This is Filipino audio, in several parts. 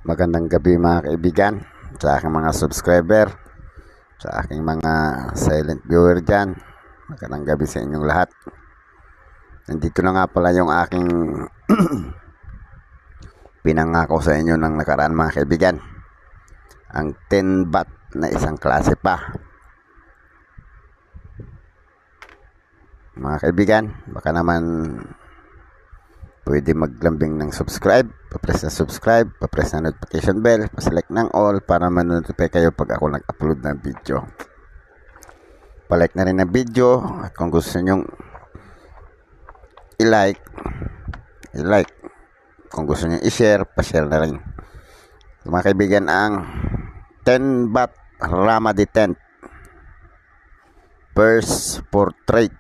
Magandang gabi mga kaibigan, sa aking mga subscriber, sa aking mga silent viewer dyan. Magandang gabi sa inyong lahat. Nandito na nga pala yung aking pinangako sa inyo ng nakaraan mga kaibigan. Ang 10 baht na isang klase pa. Mga kaibigan, baka naman pwede maglambing ng subscribe, papress na subscribe, papress na notification bell, paselect ng all para ma-notify kayo pag ako nag-upload ng video. Palike na rin ang video at kung gusto nyong i-like. Kung gusto nyong i-share, pa-share na rin. Mga kaibigan, ang 10 baht Ramadi tent. First portrait.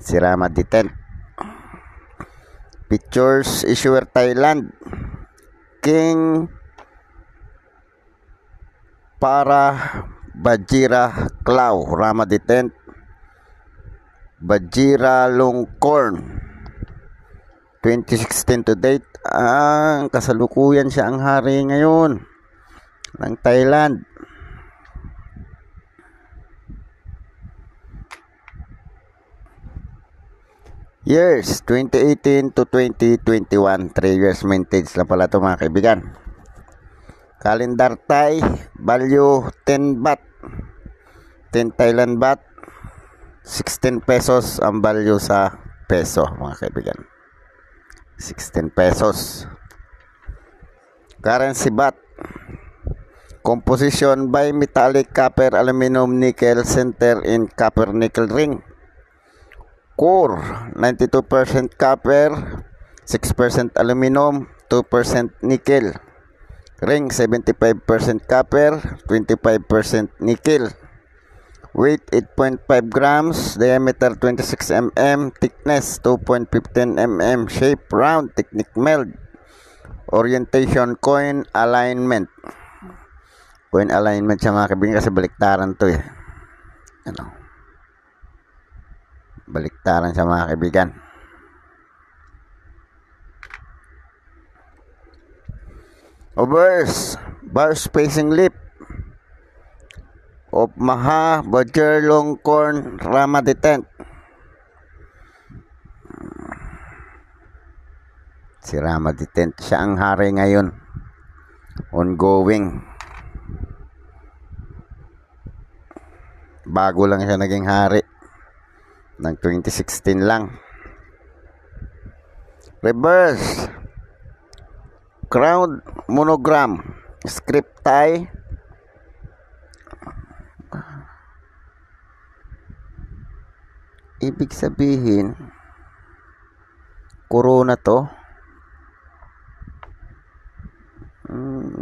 Si Ramadi tent. Pictures issuer Thailand, King para Bajira Clau, Ramadi tent, Bajira Longkorn, 2016 to date. Ang kasalukuyan siya ang hari ngayon ng Thailand. Years 2018 to 2021, 3 years vintage lang pala ito mga kaibigan. Calendar Thai, value 10 baht, 10 Thailand baht, 16 pesos ang value sa peso mga kaibigan. 16 pesos. Currency baht. Composition by metallic copper aluminum nickel center in copper nickel ring. Core 92% copper, 6% aluminum, 2% nickel. Ring 75% copper, 25% nickel. Weight 8.5 grams, diameter 26 mm, thickness 2.15 mm, shape round, technique meld. Orientation coin alignment. Coin alignment siya mga kaibigan kasi baliktaran to eh. Ano? Baliktaran sa mga kaibigan. Obverse bar spacing lip of Maha Bajir Longkorn Ramadi tent. Si Ramadi tent siya ang hari ngayon. Ongoing. Bago lang siya naging hari. Ng 2016 lang. Reverse crown monogram script Thai. Ibig sabihin corona to.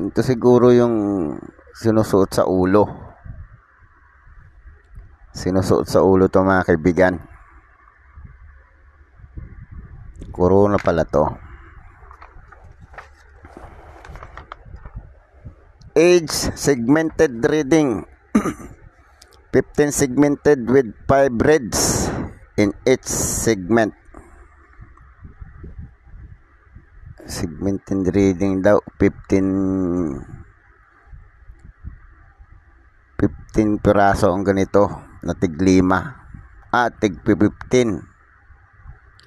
Ito siguro yung sinusuot sa ulo. Sinusuot sa ulo to mga kaibigan. Corona pala to. Age segmented reading. 15 segmented with 5 reds in each segment. Segmented reading daw 15 piraso ang ganito na tig 5. Tig 15.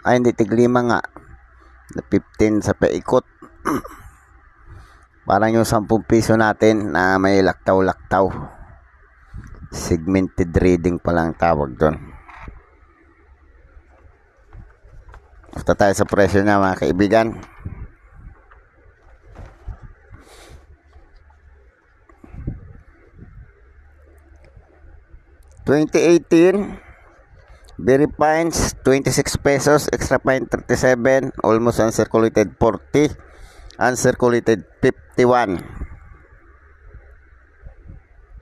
Hindi tig 5 nga. Na 15 sa paikot. Parang yung 10 piso natin na may laktaw-laktaw. Segmented reading pa lang tawag doon. Basta tayo sa presyo niya mga kaibigan. $2018 very fines 26 pesos, extra fine 37, almost uncirculated 40, uncirculated 51.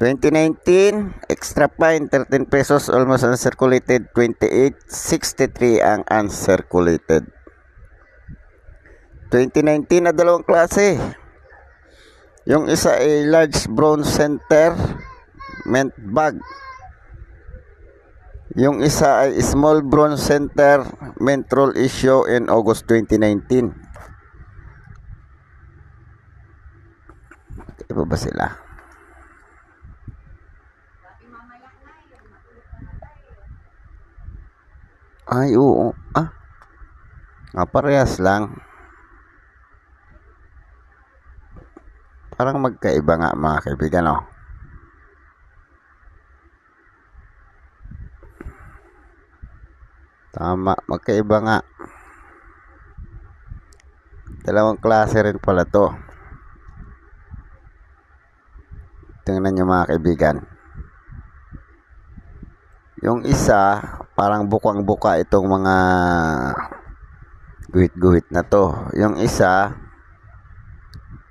2019 extra fine 13 pesos, almost uncirculated 28, 63 ang uncirculated. 2019 na dalawang klase. Yung isa ay large bronze center mint bag. Yung isa ay small bronze center mint roll issue in August 2019. pa ba sila? Ay, oo. Parehas lang. Parang magkaiba nga mga kaibigan, oh. Tama, magkaiba nga. Dalawang klase rin pala to. Tingnan nyo mga kaibigan. Yung isa, parang bukang-buka itong mga guhit-guhit na to. Yung isa,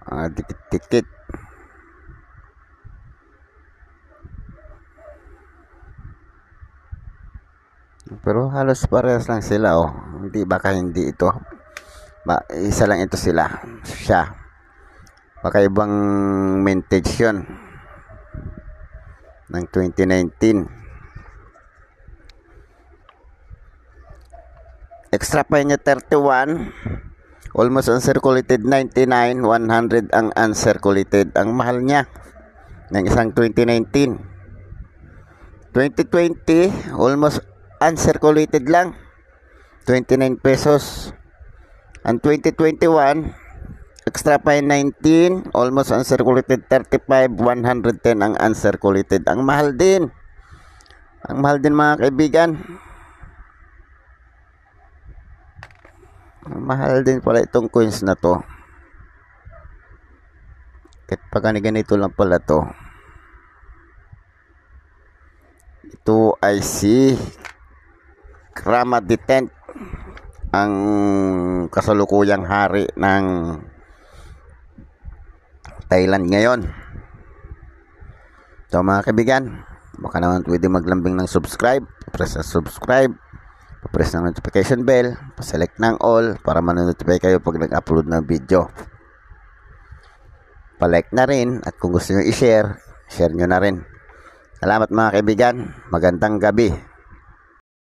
dikit-dikit. Pero halos parehas lang sila, oh. Hindi, baka hindi ito. Isa lang ito siya. Baka ibang vintage yun. Ng 2019. Extra pa niya 31. Almost uncirculated 99. 100 ang uncirculated. Ang mahal niya ng isang 2019. 2020 almost uncirculated lang 29 pesos. Ang 2021 extra pa 19 almost uncirculated 35. 110 ang uncirculated. Ang mahal din mga kaibigan. Mahal din pala itong coins na to. Kahit pag ganito lang pala to. Ito ay si Kramat the 10th, ang kasalukuyang hari ng Thailand ngayon. So mga kaibigan, baka naman pwede maglambing ng subscribe. Press na subscribe, press ng notification bell, select ng all para manonotify kayo pag nag-upload ng video. Pa-like na rin, at kung gusto nyo i-share, share nyo na rin. Salamat mga kaibigan, magandang gabi.